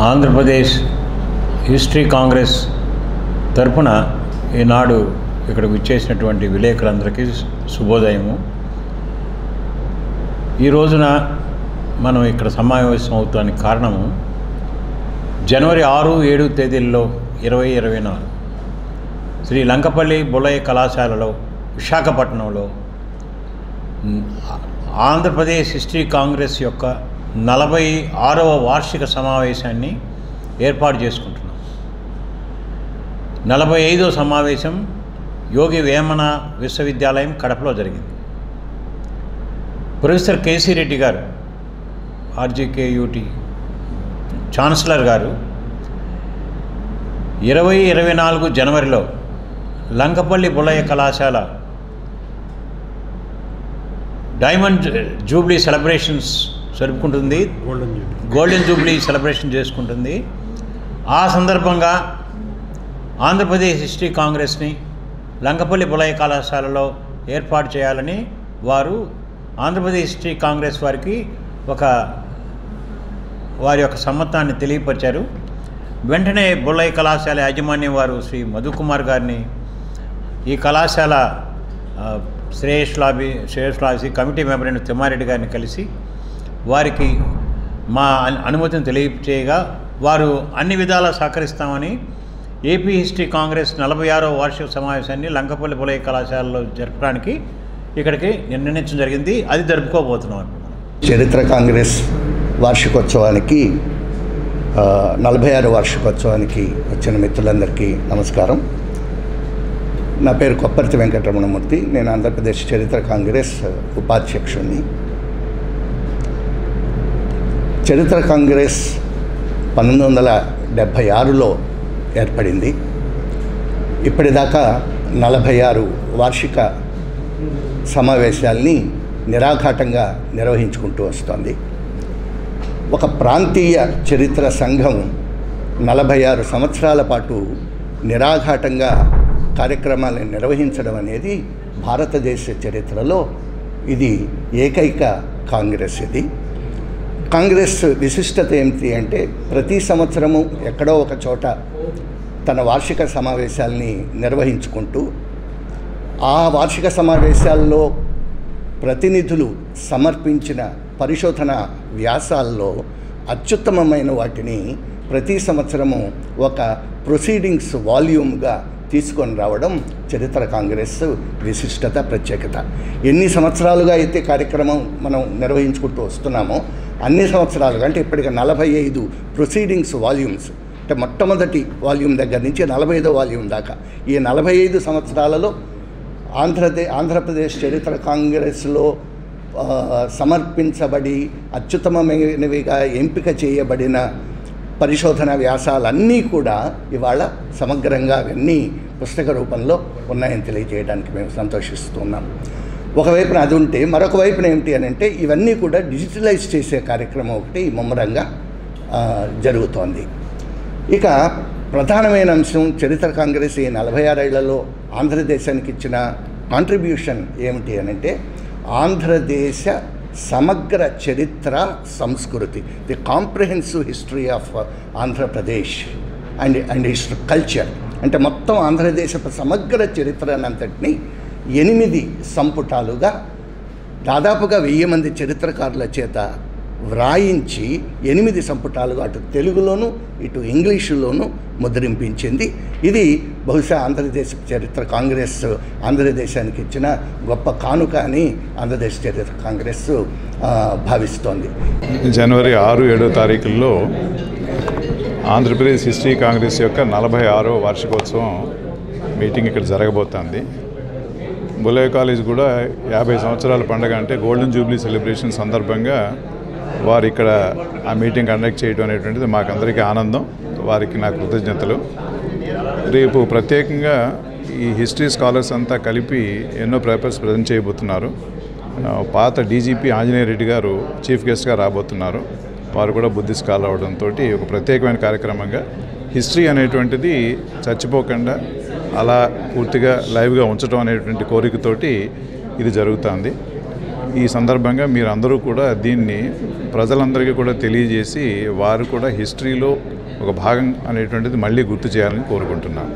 Andhra Pradesh history Congress తరపున ఈనాడు ఇక్కడికి విచ్చేసినటువంటి విలేకరులందరికీ శుభోదయము. ఈ రోజున మనం ఇక్కడ సమావేశం అవుతానికి కారణము జనవరి 6, 7 తేదీల్లో 2024 శ్రీ లంకపల్లి బుల్లయ్య కళాశాలలో విశాఖపట్నంలో ఆంధ్రప్రదేశ్ హిస్టరీ కాంగ్రెస్ యొక్క 46వ వార్షిక సమావేశాన్ని ఏర్పాటు చేసుకుంటున్నాం. 45వ సమావేశం యోగి వేమన విశ్వవిద్యాలయం కడపలో జరిగింది. ప్రొఫెసర్ కేసీ రెడ్డి గారు ఆర్జీకేయూటీ ఛాన్సలర్ గారు 2024 జనవరిలో లంకపల్లి బుల్లయ్య కళాశాల డైమండ్ జూబ్లీ సెలబ్రేషన్స్ జరుపుకుంటుంది, గోల్డెన్ జూబ్లీ సెలబ్రేషన్ చేసుకుంటుంది. ఆ సందర్భంగా ఆంధ్రప్రదేశ్ హిస్టరీ కాంగ్రెస్ని లంకపల్లి బుల్లయ్య కళాశాలలో ఏర్పాటు చేయాలని వారు ఆంధ్రప్రదేశ్ హిస్టరీ కాంగ్రెస్ వారికి వారి యొక్క సమ్మతాన్ని తెలియపరిచారు. వెంటనే బుల్లయ్య కళాశాల యాజమాన్యం వారు శ్రీ మధుకుమార్ గారిని ఈ కళాశాల శ్రేయస్లాసి కమిటీ మెంబర్ అయిన తిమ్మారెడ్డి గారిని కలిసి వారికి మా అనుమతిని తెలియచేయగా వారు అన్ని విధాలా సహకరిస్తామని ఏపీ హిస్టరీ కాంగ్రెస్ 46వ వార్షిక సమావేశాన్ని లంకపల్లి బుల్లయ్య కళాశాలలో జరపడానికి ఇక్కడికి నిర్ణయించడం జరిగింది. అది జరుపుకోబోతున్నాం. చరిత్ర కాంగ్రెస్ వార్షికోత్సవానికి 46వ వార్షికోత్సవానికి వచ్చిన మిత్రులందరికీ నమస్కారం. నా పేరు కొప్పర్తి వెంకటరమణమూర్తి. నేను ఆంధ్రప్రదేశ్ చరిత్ర కాంగ్రెస్ ఉపాధ్యక్షుడిని. చరిత్ర కాంగ్రెస్ 1976లో ఏర్పడింది. ఇప్పటిదాకా 46 వార్షిక సమావేశాల్ని నిరాఘాటంగా నిర్వహించుకుంటూ వస్తోంది. ఒక ప్రాంతీయ చరిత్ర సంఘం 46 సంవత్సరాల పాటు నిరాఘాటంగా కార్యక్రమాలను నిర్వహించడం అనేది భారతదేశ చరిత్రలో ఇది ఏకైక కాంగ్రెస్. ఇది కాంగ్రెస్ విశిష్టత ఏమిటి అంటే ప్రతి సంవత్సరము ఎక్కడో ఒక చోట తన వార్షిక సమావేశాల్ని నిర్వహించుకుంటూ ఆ వార్షిక సమావేశాల్లో ప్రతినిధులు సమర్పించిన పరిశోధన వ్యాసాల్లో అత్యుత్తమమైన వాటిని ప్రతి సంవత్సరము ఒక ప్రొసీడింగ్స్ వాల్యూమ్గా తీసుకొని రావడం చరిత్ర కాంగ్రెస్ విశిష్టత, ప్రత్యేకత. ఎన్ని సంవత్సరాలుగా అయితే కార్యక్రమం మనం నిర్వహించుకుంటూ వస్తున్నామో అన్ని సంవత్సరాలుగా అంటే ఇప్పటికి 45 ప్రొసీడింగ్స్ వాల్యూమ్స్, అంటే మొట్టమొదటి వాల్యూమ్ దగ్గర నుంచి 45వ వాల్యూమ్ దాకా ఈ 45 సంవత్సరాలలో ఆంధ్రప్రదేశ్ చరిత్ర కాంగ్రెస్లో సమర్పించబడి అత్యుత్తమమైనవిగా ఎంపిక చేయబడిన పరిశోధన వ్యాసాలన్నీ కూడా ఇవాళ సమగ్రంగా అవన్నీ పుస్తక రూపంలో ఉన్నాయని తెలియజేయడానికి మేము సంతోషిస్తున్నాం. ఒకవైపున అది ఉంటే మరొక వైపున ఏమిటి అని అంటే ఇవన్నీ కూడా డిజిటలైజ్ చేసే కార్యక్రమం ఒకటి ముమ్మరంగా జరుగుతోంది. ఇక ప్రధానమైన అంశం చరిత్ర కాంగ్రెస్ ఈ 46 ఏళ్లలో ఆంధ్రదేశానికి ఇచ్చిన కాంట్రిబ్యూషన్ ఏమిటి అని అంటే ఆంధ్రదేశ సమగ్ర చరిత్ర సంస్కృతి, the comprehensive history of Andhra Pradesh and history culture. అంటే మొత్తం ఆంధ్రదేశపు సమగ్ర చరిత్రనంతటినీ 8 సంపుటాలుగా దాదాపుగా 1000 మంది చరిత్రకారుల చేత వ్రాయించి 8 సంపుటాలుగా అటు తెలుగులోను ఇటు ఇంగ్లీషులోను ముద్రింపించింది. ఇది బహుశా ఆంధ్రదేశ చరిత్ర కాంగ్రెస్ ఆంధ్రదేశానికి ఇచ్చిన గొప్ప కానుక అని ఆంధ్రదేశ్ చరిత్ర కాంగ్రెస్ భావిస్తోంది. జనవరి 6, 7 తారీఖుల్లో ఆంధ్రప్రదేశ్ హిస్టరీ కాంగ్రెస్ యొక్క 46వ వార్షికోత్సవం మీటింగ్ ఇక్కడ జరగబోతోంది. బుల్లయ్య కాలేజ్ కూడా 50 సంవత్సరాల పండుగ అంటే గోల్డెన్ జూబ్లీ సెలబ్రేషన్ సందర్భంగా వారు ఇక్కడ ఆ మీటింగ్ కండక్ట్ చేయడం అనేటువంటిది మాకందరికీ ఆనందం. వారికి నా కృతజ్ఞతలు. రేపు ప్రత్యేకంగా ఈ హిస్టరీ స్కాలర్స్ అంతా కలిపి ఎన్నో పేపర్స్ ప్రజెంట్ చేయబోతున్నారు. పాత డీజీపీ ఆంజనేయ రెడ్డి గారు చీఫ్ గెస్ట్గా రాబోతున్నారు. వారు కూడా బుద్ధి స్కాలర్ అవడంతో ఒక ప్రత్యేకమైన కార్యక్రమంగా హిస్టరీ అనేటువంటిది చచ్చిపోకుండా అలా పూర్తిగా లైవ్గా ఉంచడం అనేటువంటి కోరికతోటి ఇది జరుగుతుంది. ఈ సందర్భంగా మీరందరూ కూడా దీన్ని ప్రజలందరికీ కూడా తెలియజేసి వారు కూడా హిస్టరీలో ఒక భాగం అనేటువంటిది మళ్ళీ గుర్తు చేయాలని కోరుకుంటున్నాను.